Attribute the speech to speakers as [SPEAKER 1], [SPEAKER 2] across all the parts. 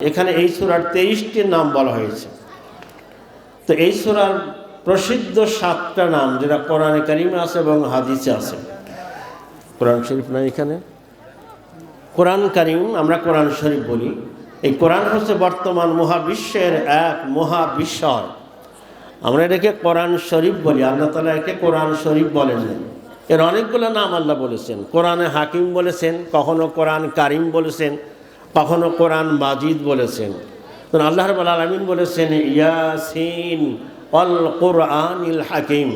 [SPEAKER 1] এখানে এই সূরার 23টি নাম বলা হয়েছে। তো এই সূরার প্রসিদ্ধ 7টা নাম যেটা কোরআনে কারিমে আছে এবং হাদিসে আছে। কোরআন শরীফ না, এখানে কোরআন কারিম আমরা কোরআন শরীফ বলি। এই কোরআন হচ্ছে বর্তমান মহাবিশ্বের এক মহাবিশ্বর। আমরা এটাকে কোরআন শরীফ বলি। আল্লাহ তাআলা একে কোরআন শরীফ বলেন। এর অনেকগুলো নাম আল্লাহ বলেছেন। কোরআনে হাকিম বলেছেন, কখনো কোরআন কারিম বলেছেন, কখনো কোরআন মাজিদ বলেছেন। তো আল্লাহ রাব্বুল আলামিন বলেছেন ইয়াসিন আল কোরআনিল হাকিম।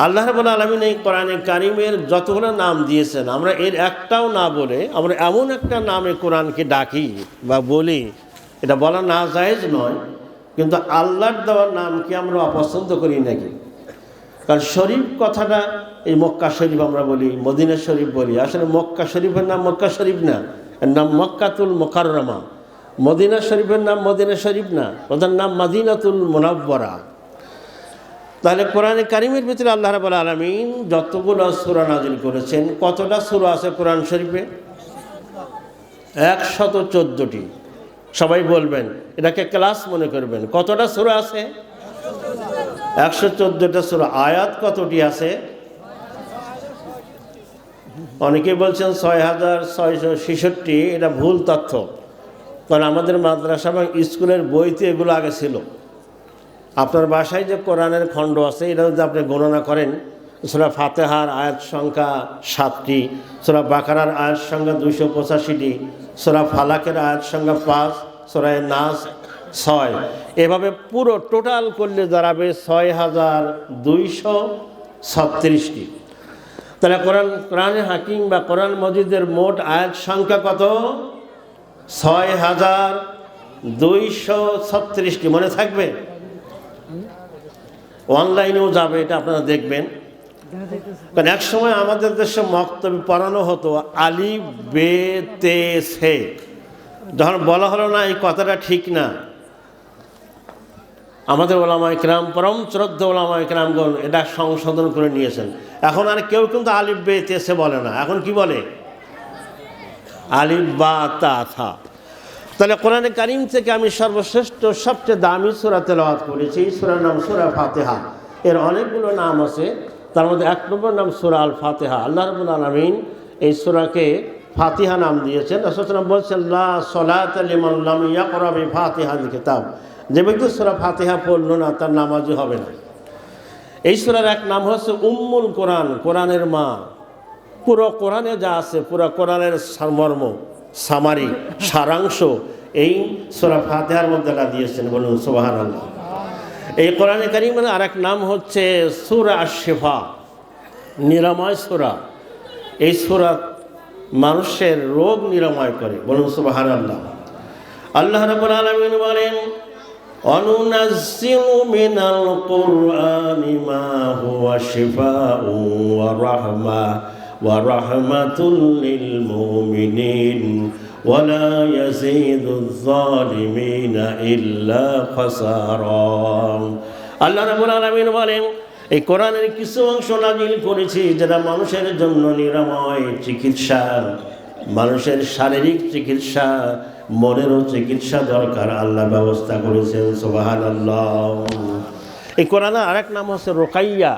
[SPEAKER 1] আল্লাহ রাব্বুল আলামিন এই কোরআনে কারিমের যতগুলো নাম দিয়েছেন, আমরা এর একটাও না বলে আমরা এমন একটা নামে কোরআনকে ডাকি বা বলি, এটা বলা না জায়েজ নয়, কিন্তু আল্লাহর দেওয়ার নামকে আমরা অপছন্দ করি নাকি? কারণ শরীফ কথাটা, এই মক্কা শরীফ আমরা বলি, মদিনা শরীফ বলি। আসলে মক্কা শরীফের নাম মক্কা শরীফ না, এর নাম মক্কাতুল মুকাররমা। মদিনা শরীফের নাম মদিনা শরীফ না, ওটার নাম মদিনাতুল মুনাওয়ারা। তাহলে কোরআনে কারিমের ভিতরে আল্লাহ রাব্বুল আলামিন যতগুলো সূরা নাযিল করেছেন, কতটা সূরা আছে কোরআন শরীফে? 114টি। সবাই বলবেন, এটাকে ক্লাস মনে করবেন। কতটা সূরা আছে? 114টা সূরা। আয়াত কতটি আছে? অনেকে বলছেন 6666। এটা ভুল তথ্য, কারণ আমাদের মাদ্রাসা এবং স্কুলের বইতে এগুলো আগে ছিল। আপনার বাসায় যে কোরআনের খণ্ড আছে, এটা যদি আপনি গণনা করেন, সূরা ফাতিহার আয়াত সংখ্যা 7টি, সূরা বাকারার আয়াত সংখ্যা 285টি, সূরা ফালাকের আয়াত সংখ্যা 5, সূরা নাস 6, এভাবে পুরো টোটাল করলে দাঁড়াবে 6236টি। তাহলে কোরআনে হাকিম বা কোরআন মজিদের মোট আয়াত সংখ্যা কত? 6236টি। মনে থাকবে? অনলাইনেও যাবে, এটা আপনারা দেখবেন। কারণ এক সময় আমাদের দেশে মক্তব্য পড়ানো হতো আলিফ বে তে সে। যখন বলা হলো না এই কথাটা ঠিক না, আমাদের ওলামায়ে কেরাম, পরম শ্রদ্ধা ওলামায়ে কেরামগণ এটা সংশোধন করে নিয়েছেন। এখন আর কেউ কিন্তু আলিফ বে তে সে বলে না, এখন কি বলে? আলিফ বা তা থা। তাহলে কোরআনে কারিম থেকে আমি সর্বশ্রেষ্ঠ সবচেয়ে দামি সূরা তেলাওয়াত করেছি। এই সূরার নাম সূরা ফাতিহা। এর অনেকগুলো নাম আছে, তার মধ্যে 1 নম্বর নাম সূরা আল ফাতিহা। আল্লাহ রাব্বুল আলামিন এই সূরাকে ফাতিহা নাম দিয়েছেন। রাসূল সাল্লাল্লাহু আলাইহি ওয়াসাল্লাম বলেছেন লা সালাতা লিমান লাম ইয়াকরা বিফাতিহাতিল কিতাব। যে ব্যক্তি সূরা ফাতিহা পড়ল না, তার নামাজই হবে না। এই সূরার এক নাম হচ্ছে উম্মুল কোরআন, কোরআনের মা। পুরো কোরআনে যা আছে, পুরো কোরআনের সারমর্ম, সামারি, সারাংশ এই সূরা ফাতিহার মধ্যে আল্লাহ দিয়েছেন। বলুন সুবহানাল্লাহ। এই কোরআনে কারিমের আরেক নাম হচ্ছে সূরা আশ-শিফা, নিরাময় সূরা। এই সূরা মানুষের রোগ নিরাময় করে। বলুন সুবহানাল্লাহ। আল্লাহ রাব্বুল আলামিন বলেন অনুনাজ্জিলু মিনাল কুরআনি মা হুয়া শিফাউন ওয়া রাহমাতুল লিল মুমিনিন ওয়া লা ইয়াজিদুয যালিমিনা ইল্লা খাসারা। আল্লাহ রাব্বুল আলামিন বলেন এই কোরআনের কিছু অংশ নাযিল করেছি যেটা মানুষের জন্য নিরাময়, চিকিৎসা, মানুষের শারীরিক চিকিৎসা, মনেরও চিকিৎসা দরকার আল্লাহ ব্যবস্থা করেছেন। সুবহানাল্লাহ। এই কোরআনের আরেক নাম হচ্ছে রুকাইয়া।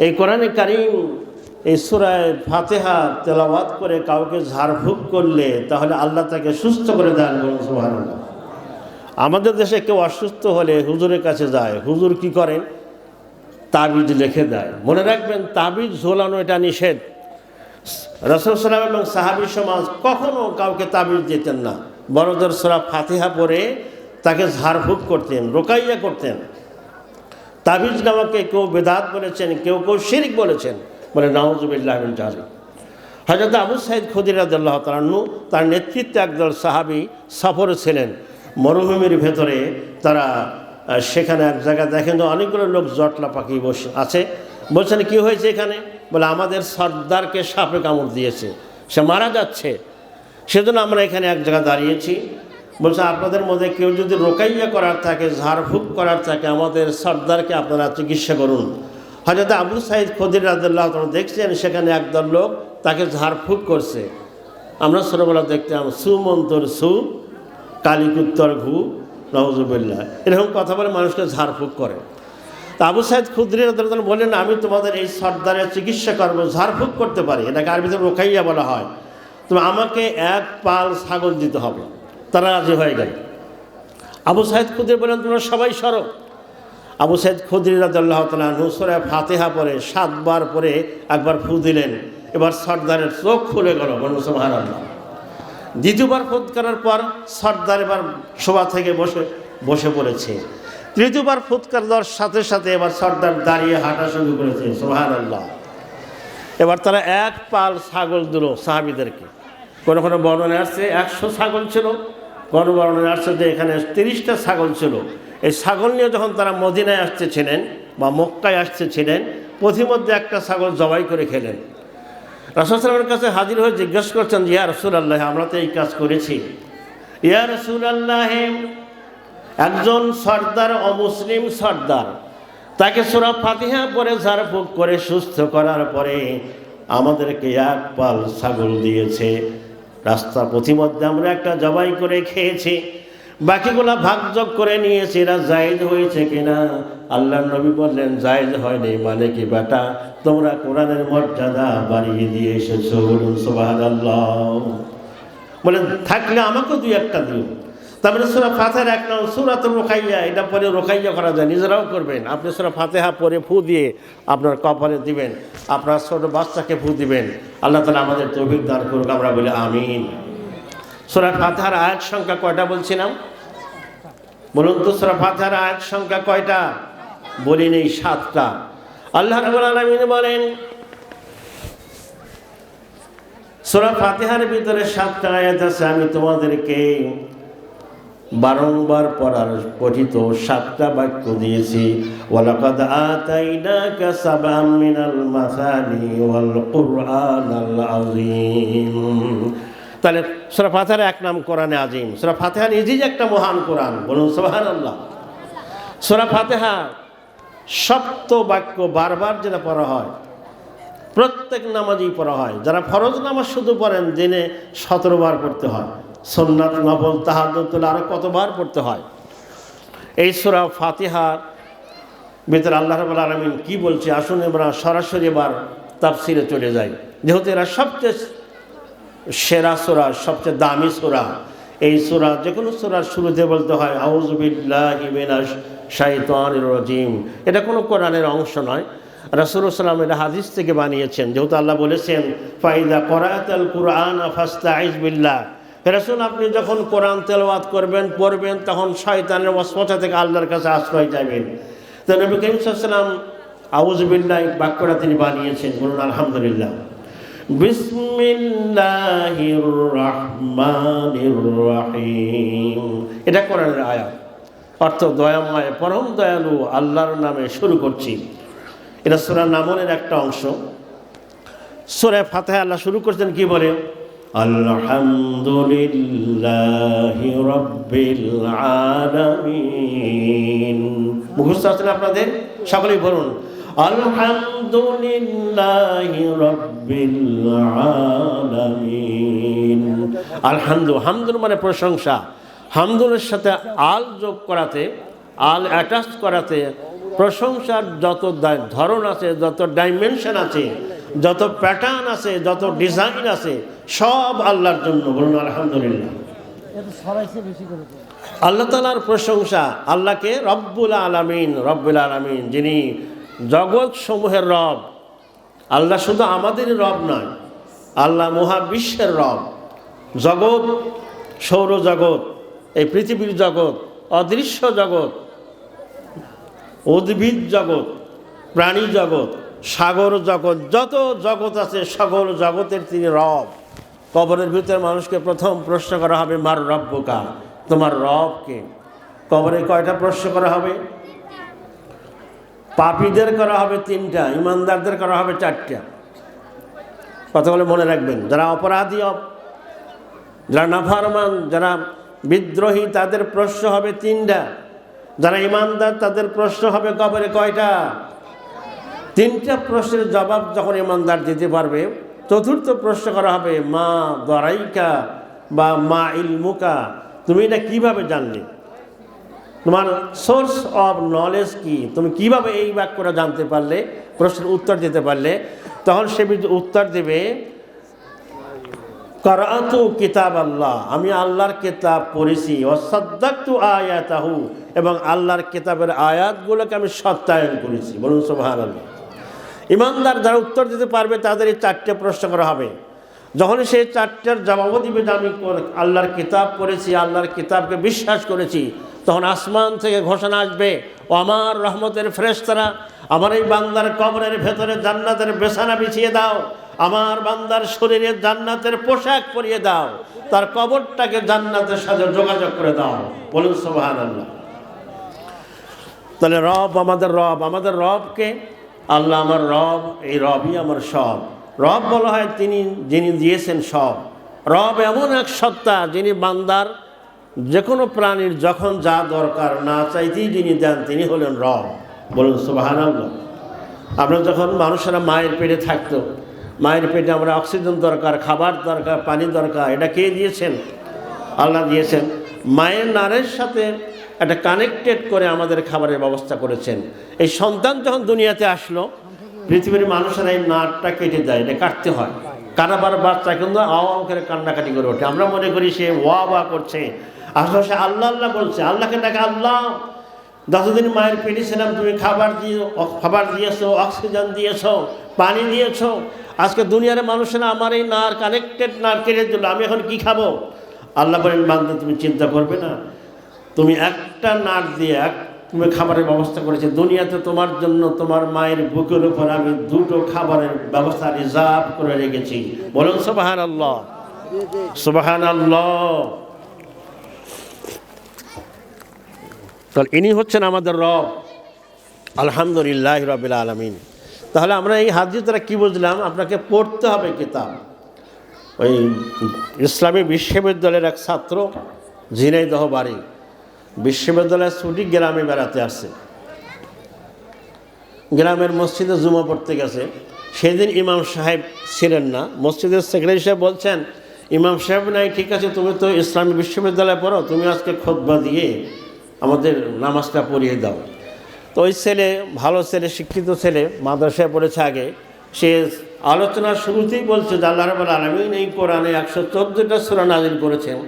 [SPEAKER 1] এই কোরআনে কারিম এই সূরা ফাতিহা তেলাওয়াত করে কাউকে ঝাড়ফুঁক করলে তাহলে আল্লাহ তাকে সুস্থ করে দেন। বলুন সুবহানাল্লাহ। আমাদের দেশে কেউ অসুস্থ হলে হুজুরের কাছে যায়। হুজুর কি করেন? তাবিজ লিখে দেয়। মনে রাখবেন, তাবিজ ঝোলানো এটা নিষেধ। রাসূল সাল্লাল্লাহু আলাইহি ওয়াসাল্লাম এবং সাহাবী সমাজ কখনো কাউকে তাবিজ দিতেন না, বড়দের সূরা ফাতিহা পড়ে তাকে ঝাড়ফুঁক করতেন, রুকাইয়া করতেন। তাবিজ নামাকে কেউ বেদাত বলেছেন, কেউ কেউ শিরক বলেছেন। বলে নাউযুবিল্লাহি মিন যালিক। হযরত আবু সাঈদ খুদরী রাদিয়াল্লাহু তাআলা আনহু, তার নেতৃত্বে একদল সাহাবী সফরে ছিলেন মরুভূমির ভেতরে। তারা সেখানে এক জায়গায় দেখেন অনেকগুলো লোক জটলা পাখি বসে আছে। বলছেন কি হয়েছে এখানে? বলে আমাদের সর্দারকে সাপে কামড় দিয়েছে, সে মারা যাচ্ছে, সেজন্য আমরা এখানে এক জায়গায় দাঁড়িয়েছি। বলছে আপনাদের মধ্যে কেউ যদি রুকাইয়া করার থাকে, ঝাড়ফুঁক করার থাকে, আমাদের সর্দারকে আপনারা চিকিৎসা করুন। হযরত আবু সাঈদ খুদরী রাদিয়াল্লাহু তাআলা দেখছেন সেখানে একদল লোক তাকে ঝাড়ফুঁক করছে। আমরা ছোটবেলা দেখতাম সুমন্তর সু কালিকুত্তর ঘু নওজুবিল্লাহ, এরকম কথা বলে মানুষকে ঝাড়ফুঁক করে। তা আবু সাইদ খুদরি রাদিয়াল্লাহু আনহু বললেন, আমি তোমাদের এই সর্দারের চিকিৎসা করবো, ঝাড়ফুঁক করতে পারি, এটাকে আরবিতে রোকাইয়া বলা হয়, তুমি আমাকে এক পাল ছাগল দিতে হবে। তারা রাজি হয়ে গেল। আবু সাইদ খুদরি বললেন, তোমরা সবাই সরো। আবু সাইদ খুদরি রাদিয়াল্লাহু তাআলা আনহু সূরা ফাতিহা পড়ে 7 বার পরে একবার ফু দিলেন। এবার সর্দারের চোখ খুলে গেল, বলুন সুবহানাল্লাহ। দ্বিতীয়বার ফু করার পর সর্দার এবার শোভা থেকে বসে পড়েছে। তৃতীয়বার ফুৎকার দেওয়ার সাথে সাথে এবার সর্দার দাঁড়িয়ে হাঁটা শুরু করেছে, সুবহানাল্লাহ। এবার তারা এক পাল ছাগল দিল সাহাবীদেরকে। কোনো কোনো বর্ণনায় আসছে 100 ছাগল ছিল, কোনো বর্ণনায় আসছে যে এখানে 30টা ছাগল ছিল। এই ছাগল নিয়ে যখন তারা মদিনায় আসতেছিলেন বা মক্কায় আসতেছিলেন, পথিমধ্যে একটা ছাগল জবাই করে খেলেন। রাসূল সাল্লাল্লাহু আলাইহি ওয়াসাল্লামের কাছে হাজির হয়ে জিজ্ঞেস করছেন, ইয়া রাসূলুল্লাহ, আমরা তো এই কাজ করেছি। ইয়া রাসূলুল্লাহ, একজন সর্দার, অমুসলিম সর্দার, তাকে সূরা ফাতিহা পড়ে ঝাড়ফুঁক করে সুস্থ করার পরে আমাদেরকে এক পাল ছাগল দিয়েছে। রাস্তা পথিমধ্যে আমরা একটা জবাই করে খেয়েছি, বাকিগুলা ভাগযোগ করে নিয়েছি, এরা জায়েজ হয়েছে কিনা? আল্লাহর নবী বললেন, জায়েজ হয়নি। মানে কি বেটা, তোমরা কোরআনের মর্যাদা বাড়িয়ে দিয়ে এসেছো, বলুন সুবহানাল্লাহ। বলেন থাকলে আমাকেও 2-1টা দিও। তারপরে সূরা ফাতিহার এক নাম সূরাতুল রুকাইয়া, এটা পরে রুকাইয়া করা যায়, নিজেরাও করবেন। আপনি সূরা ফাতিহা পরে ফু দিয়ে আপনার কপালে দিবেন, আপনার ছোট বাচ্চাকে ফু দিবেন। আল্লাহ তাআলা আমাদের তৌফিক দান করুক, আমরা বলি আমিন। সূরা ফাতিহার আয়াত সংখ্যা কয়টা বলছিলাম? বলুন তো, সূরা ফাতিহার আয়াত সংখ্যা কয়টা? বলি নেই, 7টা। আল্লাহ রাব্বুল আলামিন বলেন, সূরা ফাতিহার ভিতরে 7টা আয়াত আছে। আমি তোমাদেরকে বারংবার পড়ার পঠিত 7টা বাক্য দিয়েছি। ওয়ালাকাদ আতাইনাকা সাবআম মিনাল মাসানি ওয়াল কুরআনাল আযীম। তাহলে সূরা ফাতিহার এক নাম কোরআনে আযীম। সূরা ফাতিহা নিজেই একটা মহান কোরআন, বলুন সুবহানাল্লাহ। সূরা ফাতিহা সপ্ত বাক্য বারবার যেটা পড়া হয়, প্রত্যেক নামাজই পড়া হয়। যারা ফরজ নামাজ শুধু পড়েন দিনে 17 বার পড়তে হয়, সুন্নাত, নফল, তাহাজ্জুদ আরো কতবার পড়তে হয়। এই সূরা ফাতিহার ভিতরে আল্লাহ রাব্বুল আলামিন কি বলছে, আসুন আমরা সরাসরি এবার তাফসিরে চলে যাই। যেহেতু এরা সবচেয়ে সেরা সূরা, সবচেয়ে দামি সূরা। এই সূরা যে কোনো সূরার শুরুতে বলতে হয় আউযু বিল্লাহি মিনাশ শাইতানির রাজিম। এটা কোনো কোরআনের অংশ নয়, রাসূলুল্লাহ সাল্লাল্লাহু আলাইহি ওয়াসাল্লাম এটা হাদিস থেকে বানিয়েছেন। যেহেতু আল্লাহ বলেছেন ফাইদা করাআতাল কুরআনা ফাস্তাইজ বিল্লাহ, রাসূল আপনি যখন কোরআন তেলাওয়াত করবেন, পড়বেন, তখন শয়তানের ওয়াসওয়াসা থেকে আল্লাহর কাছে আশ্রয় চাইবেন। তো নবী করিম সাল্লাল্লাহু আলাইহি ওয়াসাল্লাম আউযু বিল্লাহি বাক্যটা তিনি বানিয়েছেন, বলুন আলহামদুলিল্লাহ। বিসমিল্লাহির রহমানির রহিম, এটা কোরআনের আয়াত, অর্থ দয়াময়, পরম দয়ালু আল্লাহর নামে শুরু করছি। এটা সূরা নামলের একটা অংশ। সূরা ফাতিহা আল্লাহ শুরু করছেন কি বলে, আলহামদুলিল্লাহি রাব্বিল আলামিন। মুখস্থ আছে না আপনাদের? সকলেই বলুন আলহামদুলিল্লাহি রাব্বিল আলামিন। আলহামদু, হামদুল মানে প্রশংসা, হামদুলের সাথে আল যোগ করাতে, আল অ্যাটাচ করাতে প্রশংসার যত ধরন আছে, যত ডাইমেনশন আছে, যত প্যাটার্ন আছে, যত ডিজাইন আছে, সব আল্লাহর জন্য, বলুন আলহামদুলিল্লাহ। আল্লাহ তাআলার প্রশংসা, আল্লাহকে রব্বুল আলামিন, রব্বুল আলামিন যিনি জগৎ সমূহের রব। আল্লাহ শুধু আমাদেরই রব নয়, আল্লাহ মহাবিশ্বের রব। জগৎ, সৌরজগৎ, এই পৃথিবীর জগৎ, অদৃশ্য জগৎ, উদ্ভিদ জগৎ, প্রাণী জগৎ, সাগর জগৎ, যত জগৎ আছে সকল জগতের তিনি রব। কবরের ভিতরে মানুষকে প্রথম প্রশ্ন করা হবে মার রব্বুকা, তোমার রব কে? কবরে কয়টা প্রশ্ন করা হবে? পাপীদের করা হবে 3টা, ইমানদারদের করা হবে 4টা। কথা বলে মনে রাখবেন, যারা অপরাধী, যারা নাফরমান, যারা বিদ্রোহী, তাদের প্রশ্ন হবে 3টা। যারা ইমানদার তাদের প্রশ্ন হবে কবরে কয়টা? 3টা প্রশ্নের জবাব যখন ইমানদার দিতে পারবে, চতুর্থ প্রশ্ন করা হবে মা দরাইকা বা মা ইলমুকা, তুমি এটা কিভাবে জানলে, তোমার সোর্স অফ নলেজ কি, তুমি কিভাবে এই বাক্যটা জানতে পারলে, প্রশ্নের উত্তর দিতে পারলে? তখন সে উত্তর দেবে, কারাতু কিতাব আল্লাহ, আমি আল্লাহর কিতাব পড়েছি, ওয়াসাদ্দাকতু আয়াতাহু, এবং আল্লাহর কিতাবের আয়াতগুলোকে আমি সত্যায়ন করেছি। বলুন সুবহানাল্লাহ। ইমানদার যারা উত্তর দিতে পারবে তাদের এই 4টে প্রশ্ন করা হবে। যখন সেই 4টার জবাব দিবে যে আমি আল্লাহর কিতাব পড়েছি, আল্লাহর কিতাবকে বিশ্বাস করেছি, তখন আসমান থেকে ঘোষণা আসবে, ও আমার রহমতের ফেরেশতারা, আমার এই বান্দার কবরের ভেতরে জান্নাতের বিছানা বিছিয়ে দাও, আমার বান্দার শরীরে জান্নাতের পোশাক পরিয়ে দাও, তার কবরটাকে জান্নাতের সাথে যোগাযোগ করে দাও। বলুন সুবহানাল্লাহ। তাহলে রব আমাদের রব, আমাদের রবকে আল্লাহ আমার রব, এই রবই আমার সব। রব বলা হয় যিনি দিয়েছেন সব। রব এমন এক সত্তা যিনি বান্দার যে কোনো প্রাণীর যখন যা দরকার না চাইতেই যিনি দেন, তিনি হলেন রব। বলুন সুবহানাল্লাহ। আমরা যখন মানুষেরা মায়ের পেটে থাকতো, মায়ের পেটে আমরা অক্সিজেন দরকার, খাবার দরকার, পানি দরকার, এটা কে দিয়েছেন? আল্লাহ দিয়েছেন। মায়ের নারের সাথে একটা কানেক্টেড করে আমাদের খাবারের ব্যবস্থা করেছেন। এই সন্তান যখন দুনিয়াতে আসলো, পৃথিবীর মানুষেরা এই নারটা কেটে দেয়, এটা কাটতে হয়। কাটাবার বাচ্চা কিন্তু আওয়াম করে কান্নাকাটি করে ওঠে, আমরা মনে করি সে ওয়া ওয়া করছে, আসলে সে আল্লাহ আল্লাহ বলছে। আল্লাহকে ডাকে, আল্লাহ যতদিন মায়ের পেটে ছিলাম তুমি খাবার দিয়েছো, অক্সিজেন দিয়েছো, পানি দিয়েছো, আজকে দুনিয়ার মানুষেরা আমার এই নার কানেক্টেড নার কেটে দিল, আমি এখন কি খাবো? আল্লাহ বলেন, বান্দা তুমি চিন্তা করবে না, তুমি একটা নার দিয়ে তুমি খাবারের ব্যবস্থা করেছে। দুনিয়াতে তোমার জন্য তোমার মায়ের বুকের উপর আমি 2টো খাবারের ব্যবস্থা রিজার্ভ করে রেখেছি। বলুন সুবহানাল্লাহ, সুবহানাল্লাহ। তাহলে ইনি হচ্ছেন আমাদের রব। আলহামদুলিল্লাহ রাব্বিল আলামিন। তাহলে আমরা এই হাদিস দ্বারা কি বুঝলাম? আপনাকে পড়তে হবে কিতাব। ওই ইসলামী বিশ্ববিদ্যালয়ের এক ছাত্র, ঝিনাইদহ বাড়ি, বিশ্ববিদ্যালয়ের ছুটি গ্রামে বেড়াতে আসছে। গ্রামের মসজিদে জুমা পড়তে গেছে। সেদিন ইমাম সাহেব ছিলেন না। মসজিদের সেক্রেটারি সাহেব বলছেন, ইমাম সাহেব নাই, ঠিক আছে, তুমি তো ইসলামী বিশ্ববিদ্যালয়ে পড়ো, তুমি আজকে খুতবা দিয়ে আমাদের নামাজটা পড়িয়ে দাও। তো ওই ছেলে, ভালো ছেলে, শিক্ষিত ছেলে, মাদ্রাসায় পড়েছে আগে, সে আলোচনার শুরুতেই বলছে যে আল্লাহ রাব্বুল আলামিন এই কোরআনে 114টা সূরা নাযিল করেছেন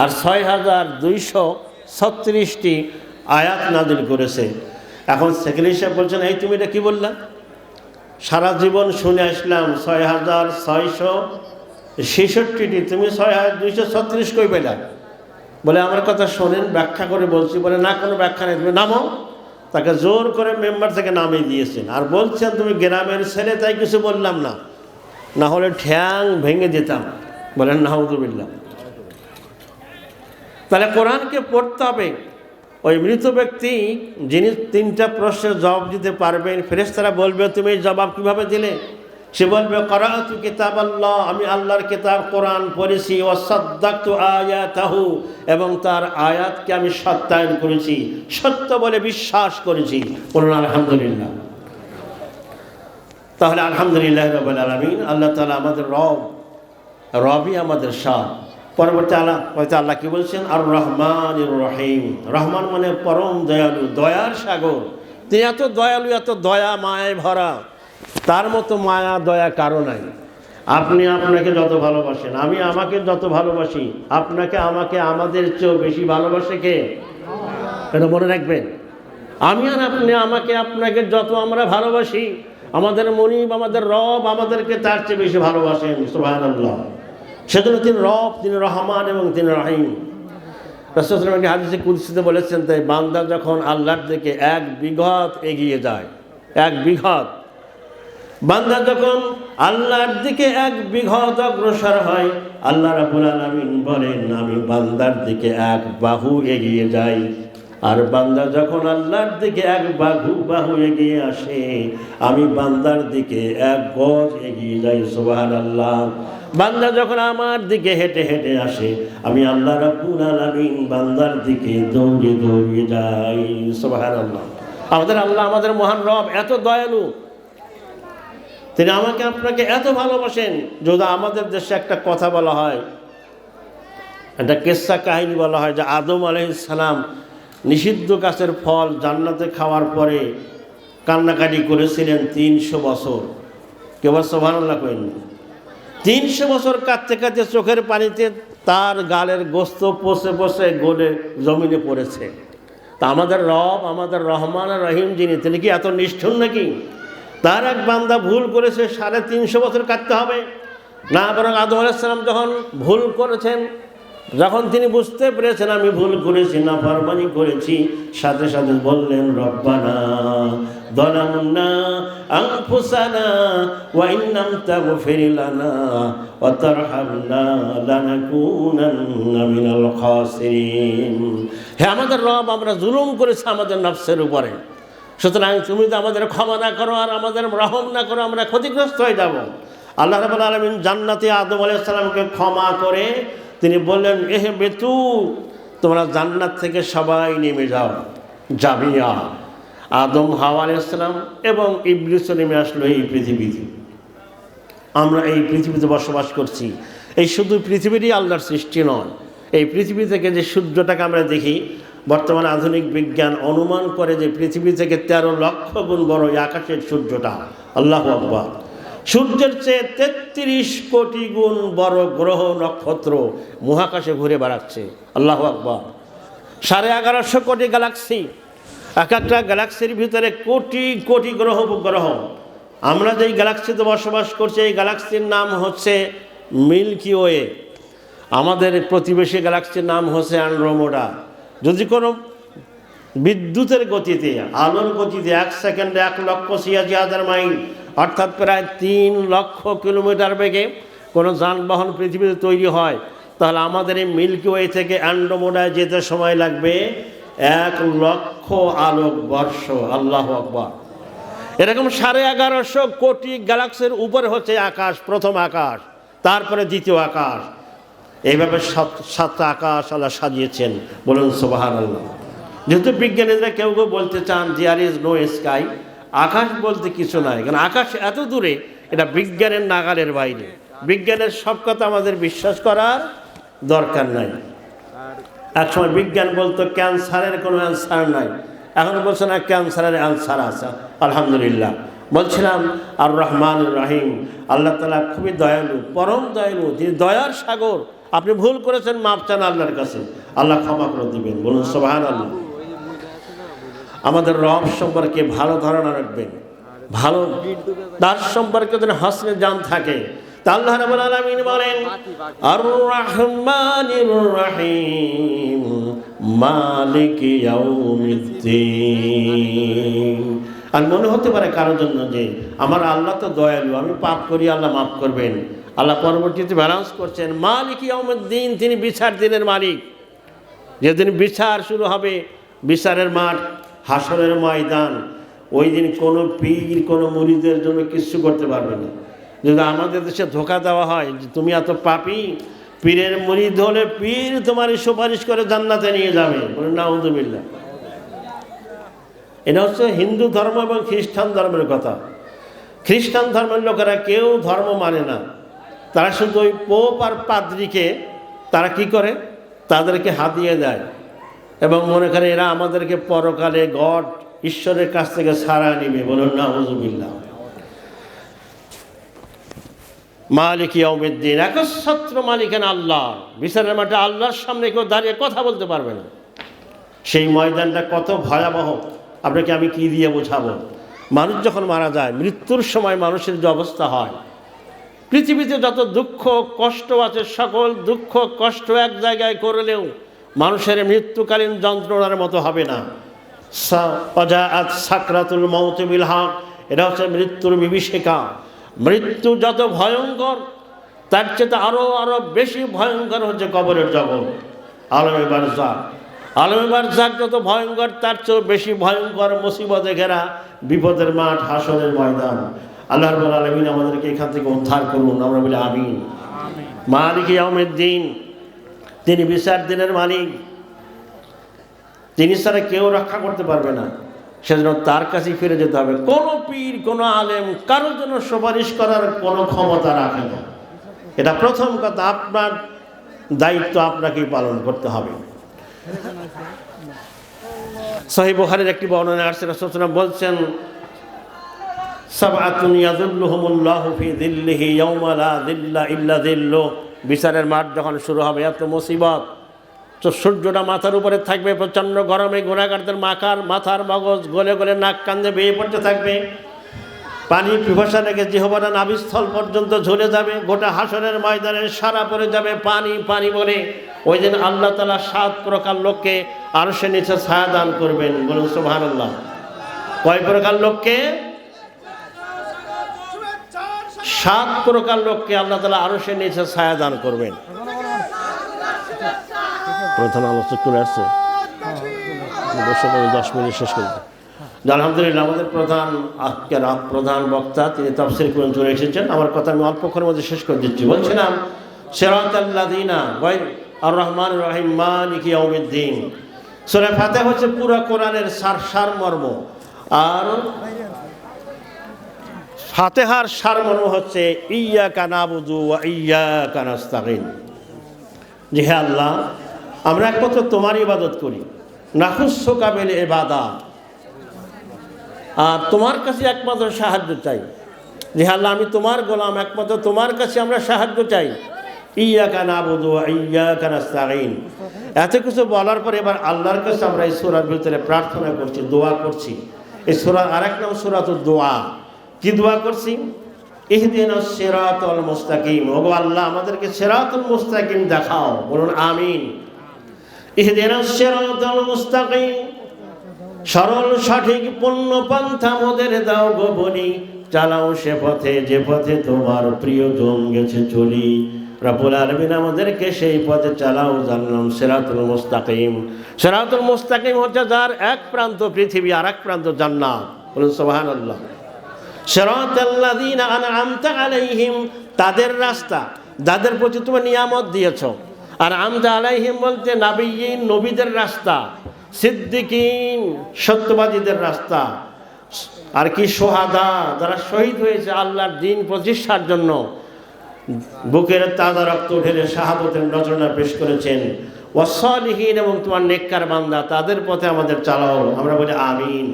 [SPEAKER 1] আর 6,236টি আয়াত নাযিল করেছে। এখন সেক্রেটারি সাহেব বলছেন, এই তুমি এটা কী বললা? সারা জীবন শুনে আসলাম 6,666টি, তুমি 6,236 কই পেলা? বলে, আমার কথা শোনেন, ব্যাখ্যা করে বলছি। বলে, না, কোনো ব্যাখ্যা নেই, তুমি নামো। তাকে জোর করে মেম্বার থেকে নামিয়ে দিয়েছেন আর বলছেন, তুমি গ্রামের ছেলে তাই কিছু বললাম না, না হলে ঠ্যাং ভেঙে দিতাম। বলেন নাউযুবিল্লাহ। তাহলে কোরআনকে পড়তে হবে। ওই মৃত ব্যক্তি যিনি 3টা প্রশ্নের জবাব দিতে পারবেন, ফেরেশতারা বলবে, তুমি এই জবাব কীভাবে দিলে? সে বলবে, কারাতু কিতাব আল্লাহ, আমি আল্লাহর কিতাব কোরআন পড়েছি, ওয়াসাদ্দাকতু আয়াতাহু, এবং তার আয়াতকে আমি সত্যায়ন করেছি, সত্য বলে বিশ্বাস করেছি। বলুন আলহামদুলিল্লাহ। তাহলে আলহামদুলিল্লাহ রাব্বিল আলামিন, আল্লাহ তাআলা আমাদের রব, রবই আমাদের সব। পরবর্তী আল্লাহ কি বলছেন? আর রহমানির রহিম। রহমান মানে পরম দয়ালু, দয়ার সাগর। তিনি এত দয়ালু, এত দয়া মায়ায় ভরা, তার মতো মায়া দয়া কারো নাই। আপনি আপনাকে যত ভালোবাসেন, আমি আমাকে যত ভালোবাসি, আপনাকে আমাকে আমাদের চেয়েও বেশি ভালোবাসে কে? এটা মনে রাখবেন। আমি আর আপনি আমাকে আপনাকে যত আমরা ভালোবাসি, আমাদের মনিব, আমাদের রব আমাদেরকে তার চেয়ে বেশি ভালোবাসেন। সুবহানাল্লাহ। সেজন্য তিনি রব, তিনি রহমান এবং তিনি রহিম। রাসূল সাল্লাল্লাহু আলাইহি ওয়াসাল্লাম হাদিসে কুদসিতে বলেছেন, তাই বান্দা যখন আল্লাহর দিকে 1 বিঘত এগিয়ে যায়, 1 বিঘত, বান্দা যখন আল্লাহর দিকে 1 বিঘত অগ্রসর হয়, আল্লাহ রাব্বুল আলামিন বলেন, আমি বান্দার দিকে 1 বাহু এগিয়ে যাই। আর বান্দা যখন আল্লাহর দিকে 1 বাহু এগিয়ে আসে, আমি বান্দার দিকে 1 গজ এগিয়ে যাই। সুবহানাল্লাহ। বান্দা যখন আমার দিকে হেঁটে হেঁটে আসে, আমি আল্লাহ রাব্বুল আলামিন বান্দার দিকে দৌড়ে দৌড়ে যাই। সুবহানাল্লাহ। আমাদের আল্লাহ, আমাদের মহান রব এত দয়ালু, তিনি আমাকে আপনাকে এত ভালোবাসেন। যদি আমাদের দেশে একটা কথা বলা হয়, একটা কেসা কাহিনী বলা হয় যে আদম আলাইহিস সালাম নিষিদ্ধ গাছের ফল জান্নাতে খাওয়ার পরে কান্নাকাটি করেছিলেন 300 বছর। কেউ সুবহানাল্লাহ কইন। 300 বছর কাঁদতে কাঁদতে চোখের পানিতে তার গালের গোস্ত পচে পচে গলে জমিনে পড়েছে। তা আমাদের রব, আমাদের রহমান আর রহিম যিনি, তিনি কি এত নিষ্ঠুর নাকি? তার এক বান্দা ভুল করেছে 350 বছর কাঁদতে হবে না? বরং আদম আলাইহিস সালাম যখন ভুল করেছেন, যখন তিনি বুঝতে পেরেছেন আমি ভুল করেছি, নাফরমানি করেছি, সাথে সাথে বললেন রব্বানা যালামনা আনফুসানা ওয়া ইন লাম তাগফির লানা ওয়া তারহামনা লানাকুনান্না মিনাল খাসিরিন। হে আমাদের রব, আমরা জুলুম করেছি আমাদের নফসের উপরে, সুতরাং তুমি যদি আমাদের ক্ষমা না করো আর আমাদের রহম না করো, আমরা ক্ষতিগ্রস্ত হয়ে যাব। আল্লাহ রাব্বুল আলামিন জান্নাতে আদম আলাইহিস সালামকে ক্ষমা করে তিনি বললেন, এহে বেতু, তোমরা জান্নাত থেকে সবাই নেমে যাও, জামিয়া। আদম, হাওয়া আলাইহিস সালাম এবং ইবলিসও নেমে আসলো এই পৃথিবীতে। আমরা এই পৃথিবীতে বসবাস করছি। এই শুধু পৃথিবীরই আল্লাহর সৃষ্টি নয়, এই পৃথিবী থেকে যে সূর্যটাকে আমরা দেখি, বর্তমানে আধুনিক বিজ্ঞান অনুমান করে যে পৃথিবী থেকে 13 লক্ষ গুণ বড় এই আকাশের সূর্যটা। আল্লাহু আকবার। সূর্যের চেয়ে 33 কোটি গুণ বড় গ্রহ নক্ষত্র মহাকাশে ঘুরে বেড়াচ্ছে। আল্লাহু আকবার। 11.5 কোটি গ্যালাক্সি, এক একটা গ্যালাক্সির ভিতরে কোটি কোটি গ্রহ উপগ্রহ। আমরা যেই গ্যালাক্সিতে বসবাস করছি এই গ্যালাক্সির নাম হচ্ছে মিল্কি ওয়ে। আমাদের প্রতিবেশী গ্যালাক্সির নাম হচ্ছে অ্যান্ড্রোমেডা। যদি কোনো বিদ্যুতের গতিতে, আলোর গতিতে 1 সেকেন্ডে 1,86,000 মাইল, অর্থাৎ প্রায় 3 লক্ষ কিলোমিটার বেগে কোনো যানবাহন পৃথিবীতে তৈরি হয়, তাহলে আমাদের এই মিল্কি ওয়ে থেকে অ্যান্ড্রোমেডায় যেতে সময় লাগবে 1 লক্ষ আলোক বর্ষ। আল্লাহু আকবার। এরকম 11.5 কোটি গ্যালাক্সির উপরে হচ্ছে আকাশ, প্রথম আকাশ, তারপরে দ্বিতীয় আকাশ। এইভাবে 7টা আকাশ আল্লাহ সাজিয়েছেন। বলুন সুবহানাল্লাহ। যেহেতু বিজ্ঞানীরা কেউ কেউ বলতে চান দেয়ার ইজ নো স্কাই, আকাশ বলতে কিছু নাই, কারণ আকাশ এত দূরে, এটা বিজ্ঞানের নাগালের বাইরে। বিজ্ঞানের সব কথা আমাদের বিশ্বাস করার দরকার নাই। একসময় বিজ্ঞান বলতো ক্যান্সারের কোনো অ্যান্সার নাই, এখন বলছে না ক্যান্সারের অ্যান্সার আছে। আলহামদুলিল্লাহ। বলছিলাম আর রহমান রাহিম, আল্লাহ তাআলা খুবই দয়ালু, পরম দয়ালু, তিনি দয়ার সাগর। আপনি ভুল করেছেন, মাপ চান আল্লাহর কাছে, আল্লাহ ক্ষমা করে দিবেন। বলুন সুবহানাল্লাহ। আমাদের রব সম্পর্কে ভালো ধারণা রাখবেন, ভালো তার সম্পর্কে যেন হাসনে জান থাকে। তা আল্লাহ রাব্বুল আলামিন বলেন আর রহমানির রহিম মালিক ইয়াউমিদ্দিন। আর মনে হতে পারে কারোর জন্য যে আমার আল্লাহ তো দয়ালু, আমি পাপ করি, আল্লাহ মাফ করবেন। আল্লাহ পরবর্তীতে ব্যালেন্স করছেন, মালিক ইয়াউমিদ্দিন, তিনি বিচার দিনের মালিক। যেদিন বিচার শুরু হবে, বিচারের মাঠ, হাসরের ময়দান, ওই দিন কোনো পীর কোনো মুরিদের জন্য কিছু করতে পারবে না। যদি আমাদের দেশে ধোঁকা দেওয়া হয় যে তুমি এত পাপী, পীরের মুরিদ হলে পীর তোমার সুপারিশ করে জান্নাতে নিয়ে যাবে, বলে নাউযুবিল্লাহ। এটা হচ্ছে হিন্দু ধর্ম এবং খ্রিস্টান ধর্মের কথা। খ্রিস্টান ধর্মের লোকেরা কেউ ধর্ম মানে না, তারা শুধু ওই পোপ আর পাদ্রীকে তারা কি করে, তাদেরকে হাতিয়ে দেয় এবং মনে করে এরা আমাদেরকে পরকালে গড ঈশ্বরের কাছ থেকে ছাড়া নিবে। বলুন নাউযুবিল্লাহ। মালিক ইয়াউমিদ্দিন, একচ্ছত্র মালিকান আল্লাহ। বিচারের মাঠে আল্লাহর সামনে কেউ দাঁড়িয়ে কথা বলতে পারবে না। সেই ময়দানটা কত ভয়াবহ আপনাকে আমি কি দিয়ে বোঝাবো। মানুষ যখন মারা যায়, মৃত্যুর সময় মানুষের যে অবস্থা হয়, পৃথিবীতে যত দুঃখ কষ্ট আছে, সকল দুঃখ কষ্ট এক জায়গায় করলেও মানুষের মৃত্যুকালীন যন্ত্রণার মতো হবে না। সাকরাতুল মউত বিল হক, এটা হচ্ছে মৃত্যুর বিভীষিকা। মৃত্যু যত ভয়ঙ্কর, তার চেয়ে আরো বেশি ভয়ঙ্কর হচ্ছে কবরের জগৎ, আলমে বারজাখ। আলমে বারজাখ যত ভয়ঙ্কর, তার চেয়ে বেশি ভয়ঙ্কর মুসিবতে ঘেরা বিপদের মাঠ, হাসরের ময়দান। আল্লাহ রাব্বুল আলামিন আমাদেরকে এখান থেকে উদ্ধার করুন, আমরা বলি আমিন। মালিক ইয়াউমিদ্দিন, তিনি বিচার দিনের মালিক, তিনি ছাড়া কেউ রক্ষা করতে পারবে না। সেজন্য তার কাছেই ফিরে যেতে হবে। কোনো পীর কোনো আলেম কারোর জন্য সুপারিশ করার কোনো ক্ষমতা রাখে না। এটা প্রথম কথা। আপনার দায়িত্ব আপনাকেই পালন করতে হবে। সহিহ বুখারীর একটি বর্ণনা আসছে, রাসূল সাল্লাল্লাহু আলাইহি ওয়াসাল্লাম বলছেন, সাবআতুন ইয়াযুল্লুহুমুল্লাহু ফি যিল্লিহি ইয়াওমা লা যিল্লা ইল্লা যিল্লুহ। বিচারের মাঠ যখন শুরু হবে, এত মুসিবত, তো সূর্যটা মাথার উপরে থাকবে, প্রচণ্ড গরমে গুনাহগারদের মাথার মগজ গলে গলে নাক কান্দে বেয়ে পড়তে থাকবে, পানি পিপাসা লেগে জিহ্বাটা নাভিস্থল পর্যন্ত ঝরে যাবে, গোটা হাসরের ময়দানে সারা পড়ে যাবে পানি পানি বলে। ওই দিন আল্লাহ তাআলা 7 প্রকার লোককে আরশের নিচে ছায়া দান করবেন। বলুন সুবহানাল্লাহ। কয় প্রকার লোককে? 7 প্রকার লোককে আল্লাহ তাআলা আরশের নিচে ছায়া দান করবেন। প্রধান আলোচক চলে আসছে, 10 মিনিট শেষ করে দিই। আলহামদুলিল্লাহ, আমাদের প্রধান বক্তা তিনি তাফসীর কোরআন চলে এসেছেন। আমার কথা আমি অল্পক্ষণের মধ্যে শেষ করে দিচ্ছি। বলছিলাম, সিরাতাল্লাযীনা আর রহমানির রহিম মালিকি ইয়াউমিদ্দিন। সূরা ফাতিহা হচ্ছে পুরো কোরআনের সারমর্ম, আর ফাতিহার সারমর্ম হচ্ছে ইয়্যাকা না'বুদু ওয়া ইয়্যাকা নাস্তাঈন। যে হে আল্লাহ, আমরা একমাত্র তোমার ইবাদত করি, নাখুসুকা বিল ইবাদাত, আর তোমার কাছে একমাত্র সাহায্য চাই। যে আল্লাহ, আমি তোমার গোলাম, একমাত্র তোমার কাছে আমরা সাহায্য চাই। ইয়্যাকা না'বুদু ওয়া ইয়্যাকা নাস্তাঈন। এত কিছু বলার পরে এবার আল্লাহর কাছে আমরা এই সূরার ভিতরে প্রার্থনা করছি, দোয়া করছি। এই সূরার আরেক নাম সূরাতুদ দোয়া। কি দোয়া করছি? ইহদিনাস সিরাতাল মুস্তাকিম। ওগো আল্লাহ, আমাদেরকে সিরাতুল মুস্তাকিম দেখাও। বলুন আমিন। ইহদিনাস সিরাতাল মুস্তাকিম, সরল সঠিক পূর্ণ পন্থা মোদের দাও গো বলি, চালাও সে পথে যে পথে তোমার প্রিয়জন গেছে চলি। রব্বুল আলামিন আমাদেরকে সেই পথে চালাও, জানলাম সিরাতুল মুস্তাকিম। সিরাতুল মুস্তাকিম হচ্ছে যার এক প্রান্ত পৃথিবী আর এক প্রান্ত জান্নাত। বলুন সুবহানাল্লাহ। সিরাতাল্লাযীনা আন'আমতা আলাইহিম, তাদের রাস্তা যাদের প্রতি তুমি নিয়ামত দিয়েছো। আর আমতা আলাইহিম বলতে নবিয়্যিন, নবীদের রাস্তা, সিদ্দিকিন, সত্যবাদীদের রাস্তা, আর কি সোহাদা, যারা শহীদ হয়েছে আল্লাহর দ্বীন প্রতিষ্ঠার জন্য, বুকের তাজা রক্ত ঢেলে শাহাদাতের নজরানা পেশ করেছেন। ওয়াসসালিহিন, এবং তোমার নেককার বান্দা, তাদের পথে আমাদের চালাও। আমরা বলি আমিন।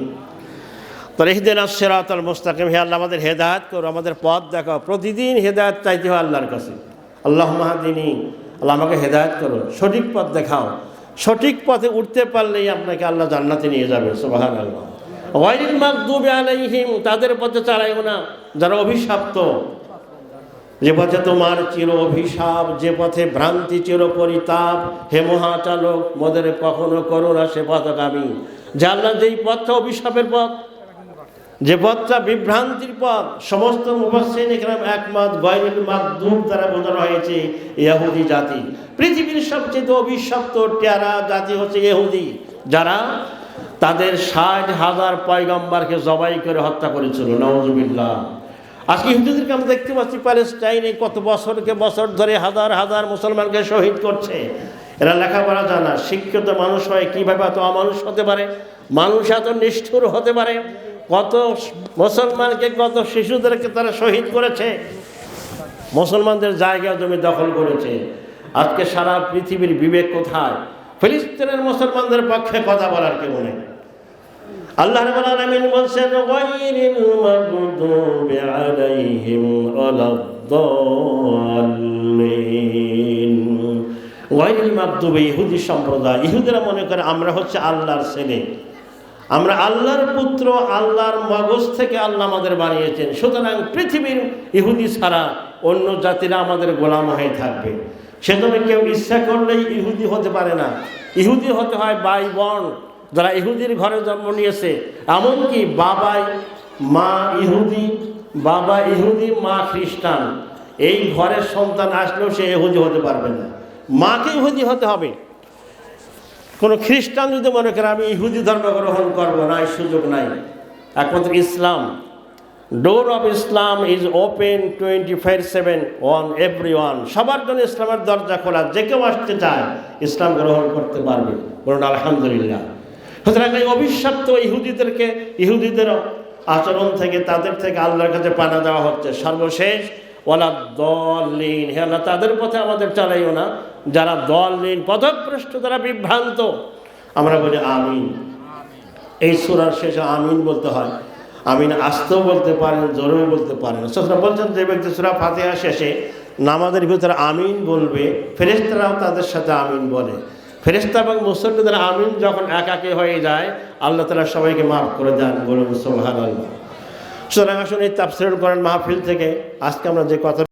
[SPEAKER 1] তো ইহদিনাস সিরাতাল মুস্তাকিম, হে আল্লাহ আমাদের হেদায়েত করো, আমাদের পথ দেখাও। প্রতিদিন হেদায়েত চাইতে হয় আল্লাহর কাছে। আল্লাহুম্মা হাদিনি, আল্লাহ আমাকে হেদায়েত করো, সঠিক পথ দেখাও। সঠিক পথে উঠতে পারলেই আপনাকে আল্লাহ জান্নাতে নিয়ে যাবে। সুবহানাল্লাহ। গায়রিল মাগদুবি আলাইহিম, তাদের পথে চালাইও না যারা অভিশপ্ত, যে পথে তোমার চির অভিশাপ, যে পথে ভ্রান্তি চির পরিতাপ। হে মহাচালক, মোদের কখনো করো না সে পথগামী। যে আল্লাহ, যেই পথটা অভিশাপের পথ, যে পথটা বিভ্রান্তির পথ, সমস্ত মুফাসসিরিন ইকরাম একমত গায়রিল মাগদুব দ্বারা বোঝানো হয়েছে ইহুদি জাতি। পৃথিবীর সবচেয়ে অভিশপ্ত টেরা জাতি হচ্ছে ইহুদি, যারা তাদের 60,000 পয়গম্বরকে জবাই করে হত্যা করেছিল। নাউযুবিল্লাহ। আজকে ইহুদিদেরকে আমরা দেখতে পাচ্ছি প্যালেস্টাইনে কত বছর ধরে হাজার হাজার মুসলমানকে শহীদ করছে। এরা লেখাপড়া জানা, শিক্ষিত মানুষ হয় কীভাবে এত অমানুষ হতে পারে, মানুষ এত নিষ্ঠুর হতে পারে। কত মুসলমানকে, কত শিশুদেরকে তারা শহীদ করেছে, মুসলমানদের জায়গা জমি দখল করেছে। আজকে সারা পৃথিবীর বিবেক কোথায়? ফিলিস্তিনের মুসলমানদের পক্ষে কথা বলার কেউ নেই। আল্লাহ রাব্বুল আলামিন বলছেন, গায়রিল মাগদুবি আলাইহিম ওয়ালাদ-দাল্লিন। গায়রিল মাগদুবি, ইহুদি সম্প্রদায়। ইহুদিরা মনে করে আমরা হচ্ছে আল্লাহর ছেলে, আমরা আল্লাহর পুত্র, আল্লাহর মগজ থেকে আল্লাহ আমাদের বানিয়েছেন, সুতরাং পৃথিবীর ইহুদি ছাড়া অন্য জাতিরা আমাদের গোলাম হয়ে থাকবে। সেজন্য কেউ ইচ্ছা করলেই ইহুদি হতে পারে না। ইহুদি হতে হয় বাই বর্ণ, যারা ইহুদির ঘরে জন্ম নিয়েছে। এমনকি মা ইহুদি মা খ্রিস্টান, এই ঘরের সন্তান আসলেও সে ইহুদি হতে পারবে না, মাকে ইহুদি হতে হবে। কোনো খ্রিস্টান যদি মনে করে আমি ইহুদি ধর্ম গ্রহণ করবো না, এই সুযোগ নাই। একমাত্র ইসলাম, door of Islam is open 24/7 on everyone. সবার জন্য ইসলামের দরজা খোলা, যে কেউ আসতে চায় ইসলাম গ্রহণ করতে পারবে। বলুন আলহামদুলিল্লাহ। সুতরাং এই অভিশপ্ত ইহুদিদের আচরণ থেকে, তাদের থেকে আল্লাহর কাছে পানা দেওয়া হচ্ছে। সর্বশেষ ওয়ালাদ-দাল্লিন, হে আল্লাহ তাদের পথে আমাদের চালাইও না, যারা দলহীন পথভ্রষ্ট, যারা বিভ্রান্ত, আমরা বলি আমিন। এই সূরার শেষে আমিন বলতে হয়। আমিন আস্তেও বলতে পারেন, জোরেও বলতে পারেন। রাসূল বলছেন, যে ব্যক্তি সূরা ফাতিহা শেষে নামাজের ভিতরে আমিন বলবে, ফেরেশতারাও তাদের সাথে আমিন বলে। ফেরেশতা এবং মুসল্লিদের আমিন যখন একাকী হয়ে যায়, আল্লাহ তাআলা সবাইকে মাফ করে দেন। বলুন সুবহানাল্লাহ। সুতরাং আসুন এই তাফসীরুল কোরআন মাহফিল থেকে আজকে আমরা যে কথা